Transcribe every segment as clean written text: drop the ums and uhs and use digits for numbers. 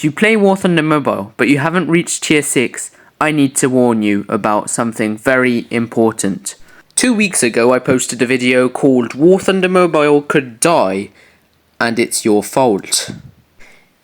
If you play War Thunder Mobile, but you haven't reached Tier 6, I need to warn you about something very important. 2 weeks ago I posted a video called War Thunder Mobile Could Die, and it's your fault.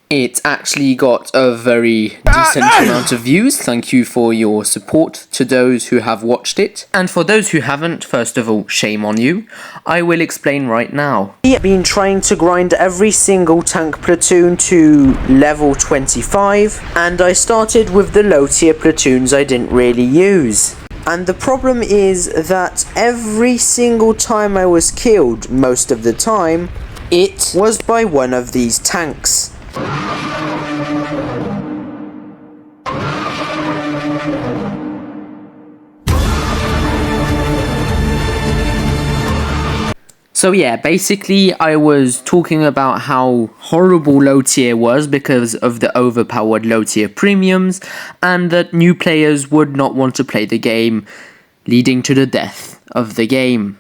It actually got a very decent amount of views. Thank you for your support to those who have watched it. And for those who haven't, first of all, shame on you. I will explain right now. I've been trying to grind every single tank platoon to level 25, and I started with the low tier platoons I didn't really use. And the problem is that every single time I was killed, most of the time, it was by one of these tanks. So yeah, basically I was talking about how horrible low tier was because of the overpowered low tier premiums, and that new players would not want to play the game, leading to the death of the game.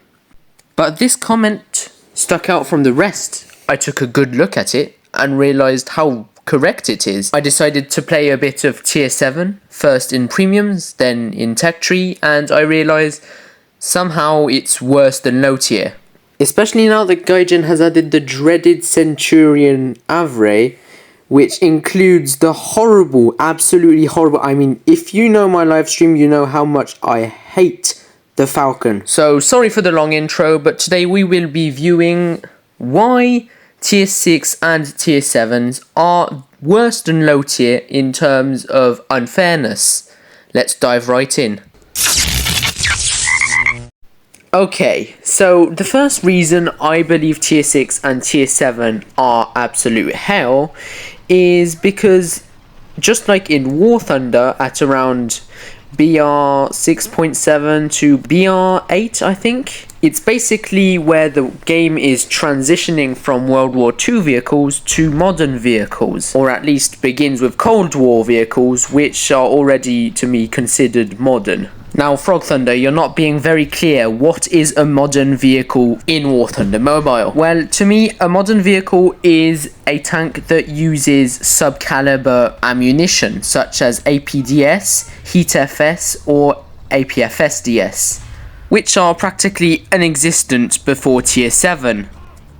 But this comment stuck out from the rest. I took a good look at it and realized how correct it is. I decided to play a bit of tier 7, first in premiums, then in tech tree, and I realized somehow it's worse than low tier. Especially now that Gaijin has added the dreaded Centurion Avre, which includes the horrible, absolutely horrible, I mean, if you know my live stream, you know how much I hate the Falcon. So sorry for the long intro, but today we will be viewing why tier 6 and tier 7s are worse than low tier in terms of unfairness. Let's dive right in. Okay, so the first reason I believe tier 6 and tier 7 are absolute hell is because, just like in War Thunder at around BR 6.7 to BR 8, I think, it's basically where the game is transitioning from World War II vehicles to modern vehicles, or at least begins with Cold War vehicles, which are already, to me, considered modern. Now, Frog Thunder, you're not being very clear. What is a modern vehicle in War Thunder Mobile? Well, to me, a modern vehicle is a tank that uses sub-caliber ammunition, such as APDS, Heat FS, or APFSDS, which are practically inexistent before tier 7.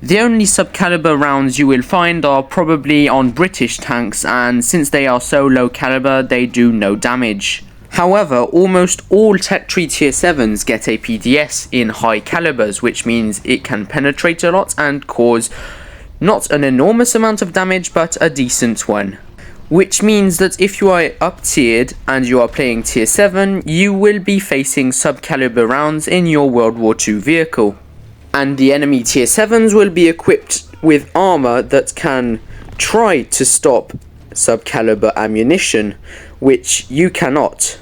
The only sub-caliber rounds you will find are probably on British tanks, and since they are so low caliber, they do no damage. However, almost all tech tree tier 7s get APDS in high calibers, which means it can penetrate a lot and cause not an enormous amount of damage, but a decent one. Which means that if you are up tiered and you are playing tier 7, you will be facing sub-caliber rounds in your World War II vehicle. And the enemy tier 7s will be equipped with armor that can try to stop sub-caliber ammunition, which you cannot.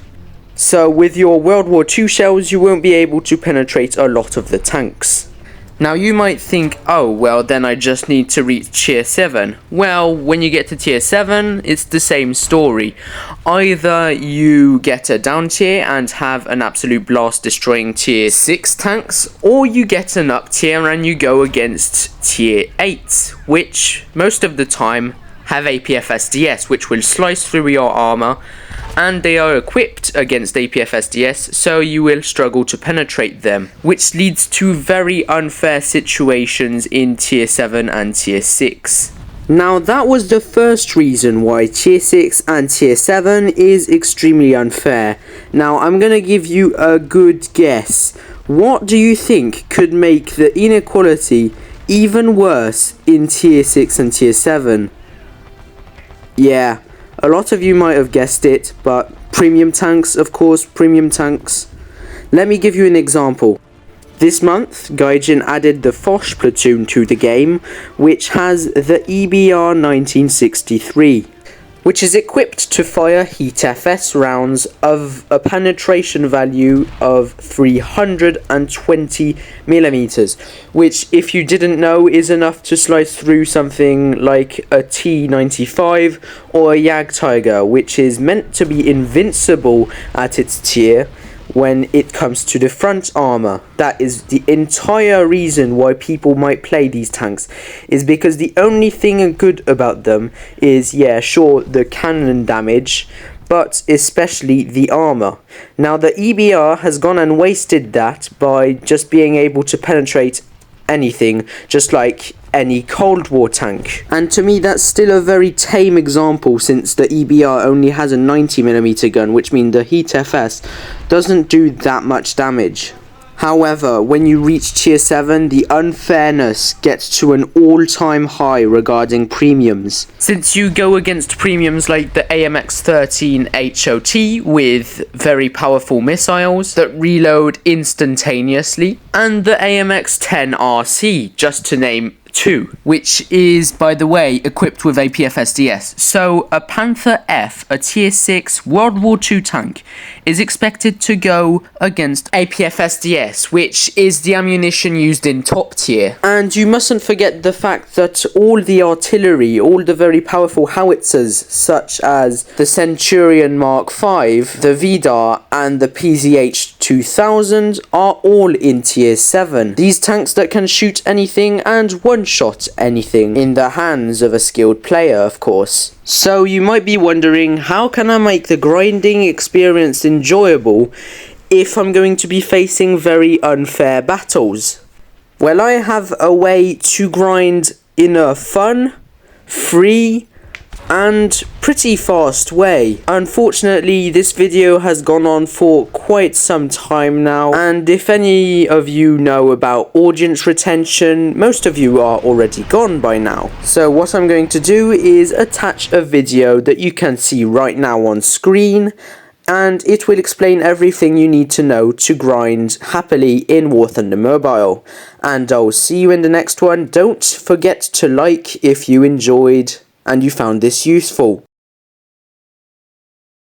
So with your World War II shells, you won't be able to penetrate a lot of the tanks. Now you might think, oh well, then I just need to reach tier 7. Well, when you get to tier 7, it's the same story. Either you get a down tier and have an absolute blast destroying tier 6 tanks, or you get an up tier and you go against tier 8, which most of the time have APFSDS, which will slice through your armor, and they are equipped against APFSDS, so you will struggle to penetrate them, which leads to very unfair situations in tier 7 and tier 6. Now that was the first reason why tier 6 and tier 7 is extremely unfair. Now I'm gonna give you a good guess. What do you think could make the inequality even worse in tier 6 and tier 7? Yeah, a lot of you might have guessed it, but premium tanks, of course, premium tanks. Let me give you an example. This month, Gaijin added the Foch platoon to the game, which has the EBR 1963, which is equipped to fire Heat FS rounds of a penetration value of 320 millimeters, which, if you didn't know, is enough to slice through something like a T-95 or a Jag Tiger, which is meant to be invincible at its tier, when it comes to the front armor. That is the entire reason why people might play these tanks, is because the only thing good about them is, yeah, sure, the cannon damage, but especially the armor. Now the EBR has gone and wasted that by just being able to penetrate anything, just like any Cold War tank. And to me that's still a very tame example, since the EBR only has a 90mm gun, which means the Heat FS doesn't do that much damage. However, when you reach tier 7, the unfairness gets to an all-time high regarding premiums. Since you go against premiums like the AMX-13 HOT with very powerful missiles that reload instantaneously, and the AMX-10 RC, just to name 2, which is, by the way, equipped with APFSDS. So a Panther F, a tier 6 World War II tank, is expected to go against APFSDS, which is the ammunition used in top tier. And you mustn't forget the fact that all the artillery, all the very powerful howitzers, such as the Centurion Mark V, the Vidar, and the PZH 2000 are all in tier 7. These tanks that can shoot anything and one-shot anything in the hands of a skilled player, of course. So you might be wondering, how can I make the grinding experience enjoyable if I'm going to be facing very unfair battles? Well, I have a way to grind in a fun, free, and pretty fast way. Unfortunately, this video has gone on for quite some time now, and if any of you know about audience retention, most of you are already gone by now. So what I'm going to do is attach a video that you can see right now on screen, and it will explain everything you need to know to grind happily in War Thunder Mobile. And I'll see you in the next one. Don't forget to like if you enjoyed and you found this useful.